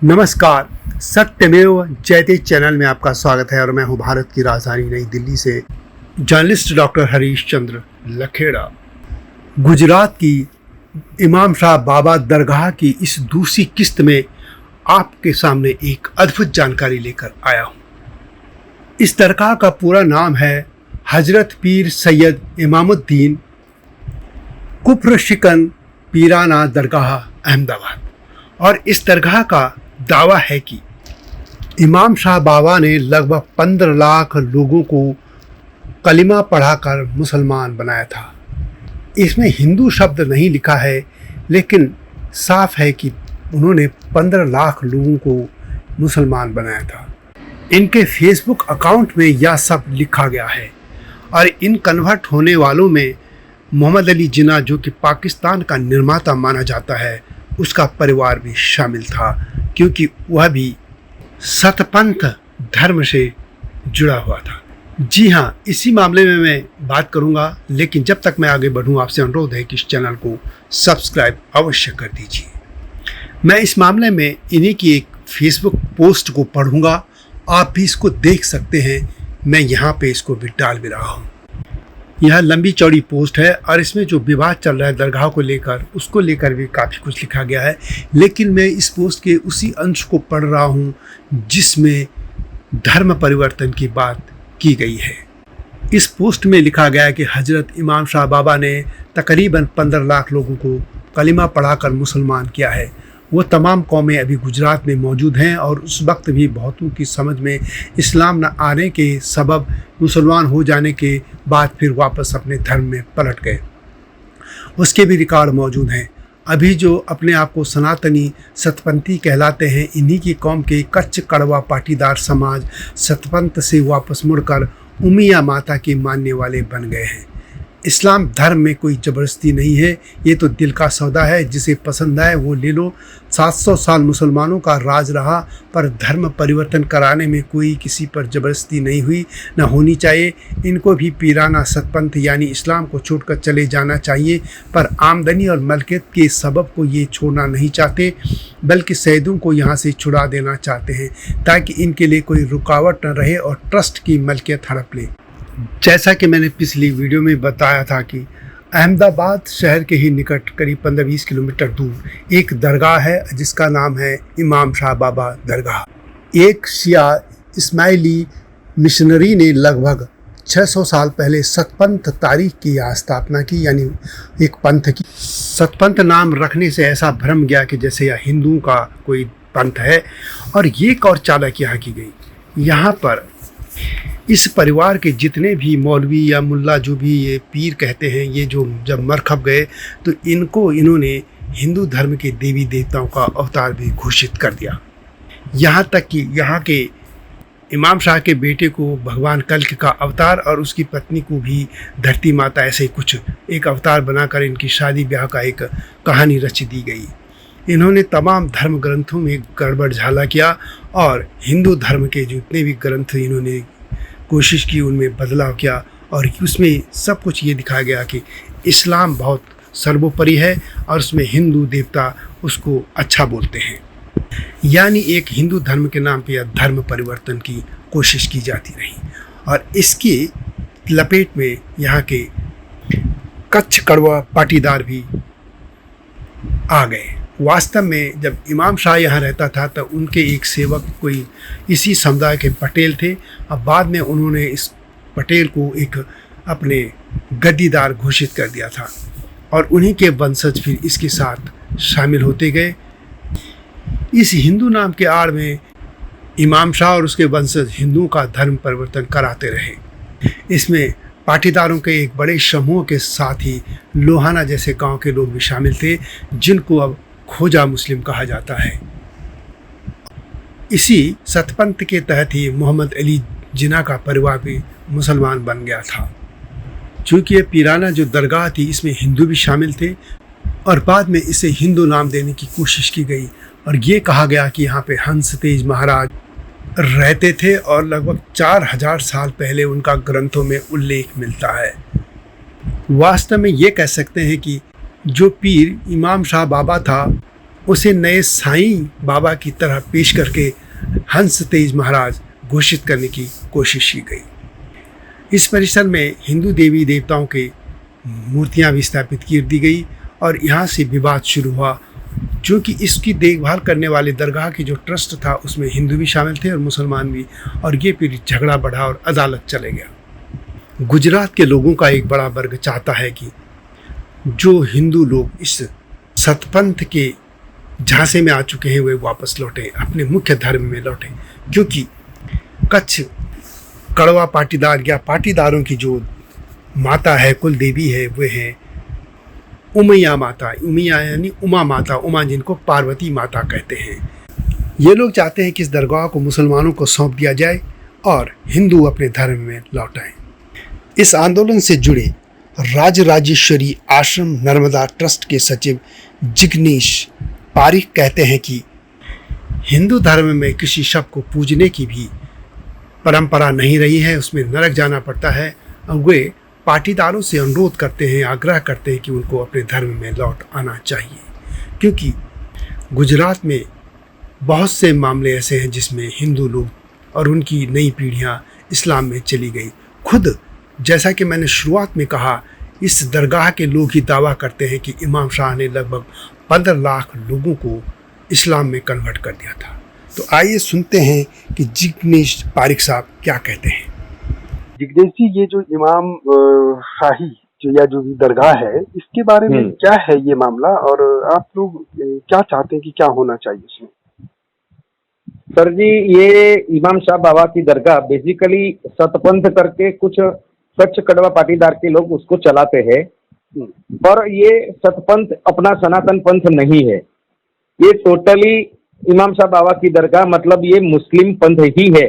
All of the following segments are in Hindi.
नमस्कार, सत्यमेव जयते चैनल में आपका स्वागत है और मैं हूं भारत की राजधानी नई दिल्ली से जर्नलिस्ट डॉक्टर हरीश चंद्र लखेड़ा। गुजरात की इमाम शाह बाबा दरगाह की इस दूसरी किस्त में आपके सामने एक अद्भुत जानकारी लेकर आया हूं। इस दरगाह का पूरा नाम है हजरत पीर सैयद इमामुद्दीन कुफ्र शिकन पीराना दरगाह अहमदाबाद। और इस दरगाह का दावा है कि इमाम शाह बाबा ने लगभग 15 लाख लोगों को कलिमा पढ़ाकर मुसलमान बनाया था। इसमें हिंदू शब्द नहीं लिखा है, लेकिन साफ है कि उन्होंने 15 लाख लोगों को मुसलमान बनाया था। इनके फेसबुक अकाउंट में यह सब लिखा गया है और इन कन्वर्ट होने वालों में मोहम्मद अली जिन्ना, जो कि पाकिस्तान का निर्माता माना जाता है, उसका परिवार भी शामिल था, क्योंकि वह भी सतपंथ धर्म से जुड़ा हुआ था। जी हाँ, इसी मामले में मैं बात करूंगा, लेकिन जब तक मैं आगे बढ़ूं आपसे अनुरोध है कि इस चैनल को सब्सक्राइब अवश्य कर दीजिए। मैं इस मामले में इन्हीं की एक फेसबुक पोस्ट को पढ़ूंगा, आप भी इसको देख सकते हैं। मैं यहाँ पे इसको भी डाल भी रहा हूँ। यह लंबी चौड़ी पोस्ट है और इसमें जो विवाद चल रहा है दरगाह को लेकर, उसको लेकर भी काफ़ी कुछ लिखा गया है, लेकिन मैं इस पोस्ट के उसी अंश को पढ़ रहा हूँ जिसमें धर्म परिवर्तन की बात की गई है। इस पोस्ट में लिखा गया है कि हजरत इमाम शाह बाबा ने तकरीबन 15 लाख लोगों को कलिमा पढ़ाकर मुसलमान किया है। वो तमाम कौमें अभी गुजरात में मौजूद हैं और उस वक्त भी बहुतों की समझ में इस्लाम न आने के सबब मुसलमान हो जाने के बाद फिर वापस अपने धर्म में पलट गए। उसके भी रिकॉर्ड मौजूद हैं। अभी जो अपने आप को सनातनी सतपंथी कहलाते हैं, इन्हीं की कौम के कच्च कड़वा पाटीदार समाज सतपंथ से वापस मुड़कर उमिया माता के मानने वाले बन गए हैं। इस्लाम धर्म में कोई ज़बरदस्ती नहीं है, ये तो दिल का सौदा है, जिसे पसंद आए वो ले लो। 700 साल मुसलमानों का राज रहा, पर धर्म परिवर्तन कराने में कोई किसी पर ज़बरदस्ती नहीं हुई, न होनी चाहिए। इनको भी पीराना सतपंथ यानी इस्लाम को छोड़कर चले जाना चाहिए, पर आमदनी और मलकियत के सबब को ये छोड़ना नहीं चाहते, बल्कि सैयदों को यहाँ से छुड़ा देना चाहते हैं, ताकि इनके लिए कोई रुकावट न रहे और ट्रस्ट की मलकियत हड़प ले। जैसा कि मैंने पिछली वीडियो में बताया था कि अहमदाबाद शहर के ही निकट करीब 15-20 किलोमीटर दूर एक दरगाह है जिसका नाम है इमाम शाह बाबा दरगाह। एक शिया इस्माइली मिशनरी ने लगभग 600 साल पहले सतपंथ तारीख की स्थापना की, यानी एक पंथ की। सतपंथ नाम रखने से ऐसा भ्रम गया कि जैसे यह हिंदुओं का कोई पंथ है, और ये एक और चालाकी यहाँ की गई। यहाँ पर इस परिवार के जितने भी मौलवी या मुल्ला, जो भी ये पीर कहते हैं, ये जो जब मर खप गए तो इन्होंने हिंदू धर्म के देवी देवताओं का अवतार भी घोषित कर दिया। यहाँ तक कि यहाँ के इमाम शाह के बेटे को भगवान कल्कि का अवतार और उसकी पत्नी को भी धरती माता, ऐसे ही कुछ एक अवतार बनाकर इनकी शादी ब्याह का एक कहानी रच दी गई। इन्होंने तमाम धर्म ग्रंथों में गड़बड़ झाला किया और हिंदू धर्म के जितने भी ग्रंथ इन्होंने कोशिश की उनमें बदलाव किया, और उसमें सब कुछ ये दिखाया गया कि इस्लाम बहुत सर्वोपरि है और उसमें हिंदू देवता उसको अच्छा बोलते हैं। यानी एक हिंदू धर्म के नाम पे यह धर्म परिवर्तन की कोशिश की जाती रही, और इसकी लपेट में यहाँ के कच्छ कड़वा पाटीदार भी आ गए। वास्तव में जब इमाम शाह यहाँ रहता था तो उनके एक सेवक कोई इसी समुदाय के पटेल थे। अब बाद में उन्होंने इस पटेल को एक अपने गद्दीदार घोषित कर दिया था, और उन्हीं के वंशज फिर इसके साथ शामिल होते गए। इस हिंदू नाम के आड़ में इमाम शाह और उसके वंशज हिंदुओं का धर्म परिवर्तन कराते रहे। इसमें पाटीदारों के एक बड़े समूह के साथ ही लोहाना जैसे गांव के लोग भी शामिल थे, जिनको अब खोजा मुस्लिम कहा जाता है। इसी सतपंथ के तहत ही मोहम्मद अली जिन्ना का परिवार भी मुसलमान बन गया था। चूँकि ये पीराना जो दरगाह थी, इसमें हिंदू भी शामिल थे, और बाद में इसे हिंदू नाम देने की कोशिश की गई, और ये कहा गया कि यहाँ पे हंस तेज महाराज रहते थे, और लगभग 4000 साल पहले उनका ग्रंथों में उल्लेख मिलता है। वास्तव में ये कह सकते हैं कि जो पीर इमाम शाह बाबा था, उसे नए साईं बाबा की तरह पेश करके हंस तेज महाराज घोषित करने की कोशिश की गई। इस परिसर में हिंदू देवी देवताओं के मूर्तियां भी स्थापित कर दी गई और यहाँ से विवाद शुरू हुआ, क्योंकि इसकी देखभाल करने वाले दरगाह की जो ट्रस्ट था उसमें हिंदू भी शामिल थे और मुसलमान भी, और ये फिर झगड़ा बढ़ा और अदालत चले गया। गुजरात के लोगों का एक बड़ा वर्ग चाहता है कि जो हिंदू लोग इस सतपंथ के झांसे में आ चुके हैं वे वापस लौटें, अपने मुख्य धर्म में लौटें, क्योंकि कच्छ कड़वा पाटीदार या पाटीदारों की जो माता है, कुल देवी है, वे है उमैया माता। उमैया यानी उमा माता, उमा जिनको पार्वती माता कहते हैं। ये लोग चाहते हैं कि इस दरगाह को मुसलमानों को सौंप दिया जाए और हिंदू अपने धर्म में लौट आए। इस आंदोलन से जुड़े राजराजेश्वरी आश्रम नर्मदा ट्रस्ट के सचिव जिग्नेश पारिक कहते हैं कि हिंदू धर्म में किसी शव को पूजने की भी परंपरा नहीं रही है, उसमें नरक जाना पड़ता है, और वे पाटीदारों से अनुरोध करते हैं, आग्रह करते हैं कि उनको अपने धर्म में लौट आना चाहिए, क्योंकि गुजरात में बहुत से मामले ऐसे हैं जिसमें हिंदू लोग और उनकी नई पीढ़ियां इस्लाम में चली गई। खुद जैसा कि मैंने शुरुआत में कहा, इस दरगाह के लोग ही दावा करते हैं कि इमाम शाह ने लगभग 15 लाख लोगों को इस्लाम में कन्वर्ट कर दिया था। तो आइए सुनते हैं कि जिग्नेश पारिक साहब क्या कहते हैं। जिग्नेश जी, ये जो इमाम शाही या जो भी दरगाह है, इसके बारे में क्या है ये मामला, और आप लोग क्या चाहते हैं कि क्या होना चाहिए इसमें? सर जी, ये इमाम शाह बाबा की दरगाह बेसिकली सतपंथ करके कुछ कच्छ कड़वा पाटीदार के लोग उसको चलाते हैं, पर ये सतपंथ अपना सनातन पंथ नहीं है। ये टोटली इमाम शाह बाबा की दरगाह मतलब ये मुस्लिम पंथ ही है।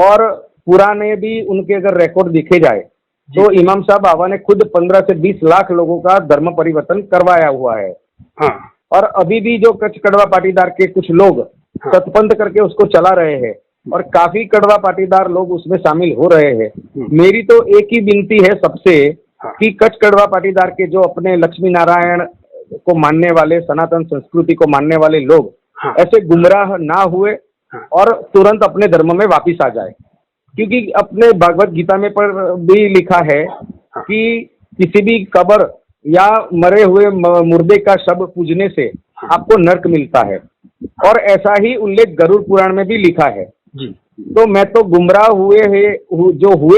और पुराने भी उनके अगर रिकॉर्ड दिखे जाए तो इमाम शाह बाबा ने खुद 15 से 20 लाख लोगों का धर्म परिवर्तन करवाया हुआ है। हाँ। और अभी भी जो कच्छ कड़वा पाटीदार के कुछ लोग सतपंथ करके उसको चला रहे हैं और काफी कड़वा पाटीदार लोग उसमें शामिल हो रहे हैं। मेरी तो एक ही विनती है सबसे कि कच्छ कड़वा पाटीदार के जो अपने लक्ष्मी नारायण को मानने वाले, सनातन संस्कृति को मानने वाले लोग ऐसे गुमराह ना हुए और तुरंत अपने धर्म में वापिस आ जाए, क्योंकि अपने भगवत गीता में पर भी लिखा है कि किसी भी कब्र या मरे हुए मुर्दे का शव पूजने से आपको नरक मिलता है, और ऐसा ही उल्लेख गरुड़ पुराण में भी लिखा है जी। तो मैं तो गुमराह हुए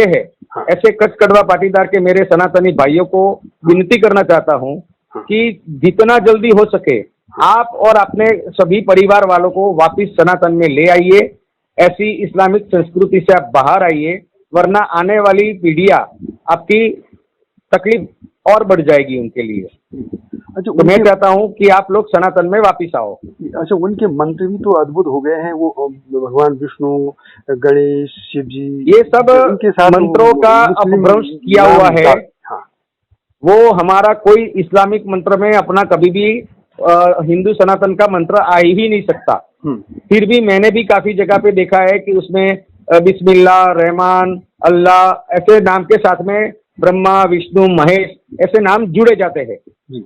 हैं ऐसे कच्छ कड़वा पाटीदार के मेरे सनातनी भाइयों को विनती करना चाहता हूं कि जितना जल्दी हो सके आप और अपने सभी परिवार वालों को वापिस सनातन में ले आइए। ऐसी इस्लामिक संस्कृति से आप बाहर आइए, वरना आने वाली पीढ़ियां आपकी तकलीफ और बढ़ जाएगी उनके लिए। अच्छा, तो मैं चाहता हूं कि आप लोग सनातन में वापिस आओ। अच्छा, उनके मंत्र भी तो अद्भुत हो गए हैं, वो भगवान विष्णु, गणेश, शिव जी, ये सब उनके साथ मंत्रों का अपभ्रंश किया हुआ है। हाँ। वो हमारा कोई इस्लामिक मंत्र में अपना कभी भी हिंदू सनातन का मंत्र आ ही नहीं सकता। फिर भी मैंने भी काफी जगह पे देखा है कि उसमें बिस्मिल्लाह, रहमान, अल्लाह ऐसे नाम के साथ में ब्रह्मा, विष्णु, महेश ऐसे नाम जुड़े जाते हैं।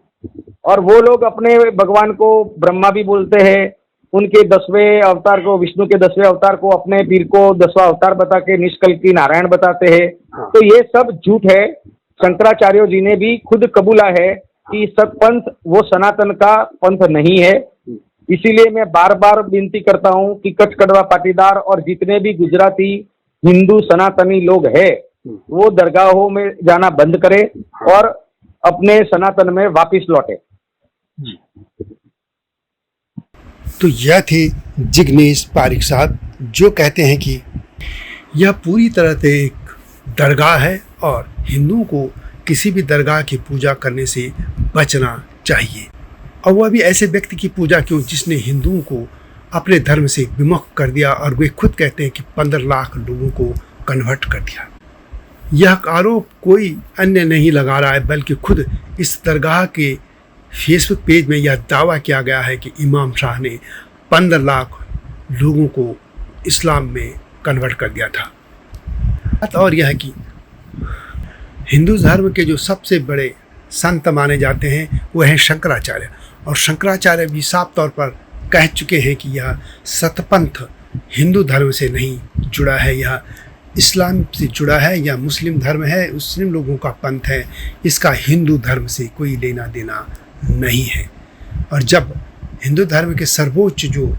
और वो लोग अपने भगवान को ब्रह्मा भी बोलते हैं, उनके 10वें अवतार को, विष्णु के 10वें अवतार को अपने पीर को 10वां अवतार बता के निष्कल्की नारायण बताते हैं। तो ये सब झूठ है। शंकराचार्य जी ने भी खुद कबूला है कि सतपंथ वो सनातन का पंथ नहीं है। इसीलिए मैं बार बार विनती करता हूं कि कच्छ कड़वा पाटीदार और जितने भी गुजराती हिंदू सनातनी लोग हैं वो दरगाहों में जाना बंद करें और अपने सनातन में वापिस लौटे। तो यह थे जिग्नेश पारिक साहब, जो कहते हैं कि यह पूरी तरह से एक दरगाह है और हिंदुओं को किसी भी दरगाह की पूजा करने से बचना चाहिए, और वह भी ऐसे व्यक्ति की पूजा क्यों जिसने हिंदुओं को अपने धर्म से विमुख कर दिया, और वे खुद कहते हैं कि 15 लाख लोगों को कन्वर्ट कर दिया। यह आरोप कोई अन्य नहीं लगा रहा है, बल्कि खुद इस दरगाह के फेसबुक पेज में यह दावा किया गया है कि इमाम शाह ने 15 लाख लोगों को इस्लाम में कन्वर्ट कर दिया था। और यह कि हिंदू धर्म के जो सबसे बड़े संत माने जाते हैं वो हैं शंकराचार्य, और शंकराचार्य भी साफ तौर पर कह चुके हैं कि यह सतपंथ हिंदू धर्म से नहीं जुड़ा है, यह इस्लाम से जुड़ा है या मुस्लिम धर्म है, मुस्लिम लोगों का पंथ है, इसका हिंदू धर्म से कोई लेना देना नहीं है। और जब हिंदू धर्म के सर्वोच्च जो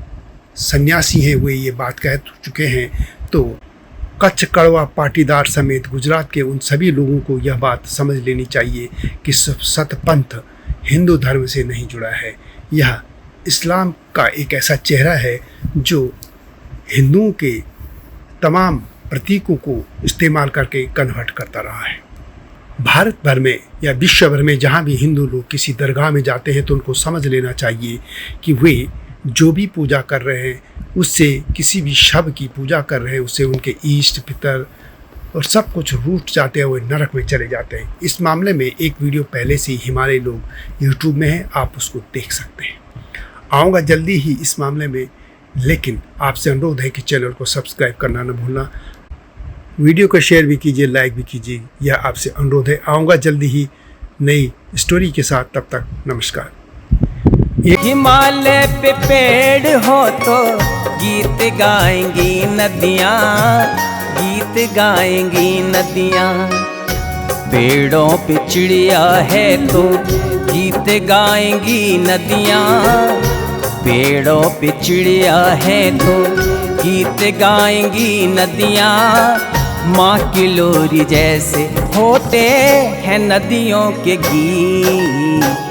सन्यासी हैं वे ये बात कह चुके हैं, तो कच्छ कड़वा पाटीदार समेत गुजरात के उन सभी लोगों को यह बात समझ लेनी चाहिए कि सतपंथ हिंदू धर्म से नहीं जुड़ा है। यह इस्लाम का एक ऐसा चेहरा है जो हिंदुओं के तमाम प्रतीकों को इस्तेमाल करके कन्वर्ट करता रहा है। भारत भर में या विश्व भर में जहाँ भी हिंदू लोग किसी दरगाह में जाते हैं तो उनको समझ लेना चाहिए कि वे जो भी पूजा कर रहे हैं उससे किसी भी शव की पूजा कर रहे हैं, उससे उनके इष्ट पितर और सब कुछ रूठ जाते हैं, वो नरक में चले जाते हैं। इस मामले में एक वीडियो पहले से ही हमारे लोग यूट्यूब में है, आप उसको देख सकते हैं। आऊँगा जल्दी ही इस मामले में, लेकिन आपसे अनुरोध है कि चैनल को सब्सक्राइब करना न भूलना, वीडियो को शेयर भी कीजिए, लाइक भी कीजिए, यह आपसे अनुरोध है। आऊँगा जल्दी ही नई स्टोरी के साथ, तब तक नमस्कार। हिमालय पे पेड़ हो तो गीत गाएंगी नदियाँ, गीत गाएंगी नदियाँ। पेड़ों पे चिड़िया है तो गीत गाएंगी नदियाँ, पेड़ों पे चिड़िया है तो गीत गाएंगी नदियाँ। माँ की लोरी जैसे होते हैं नदियों के गीत।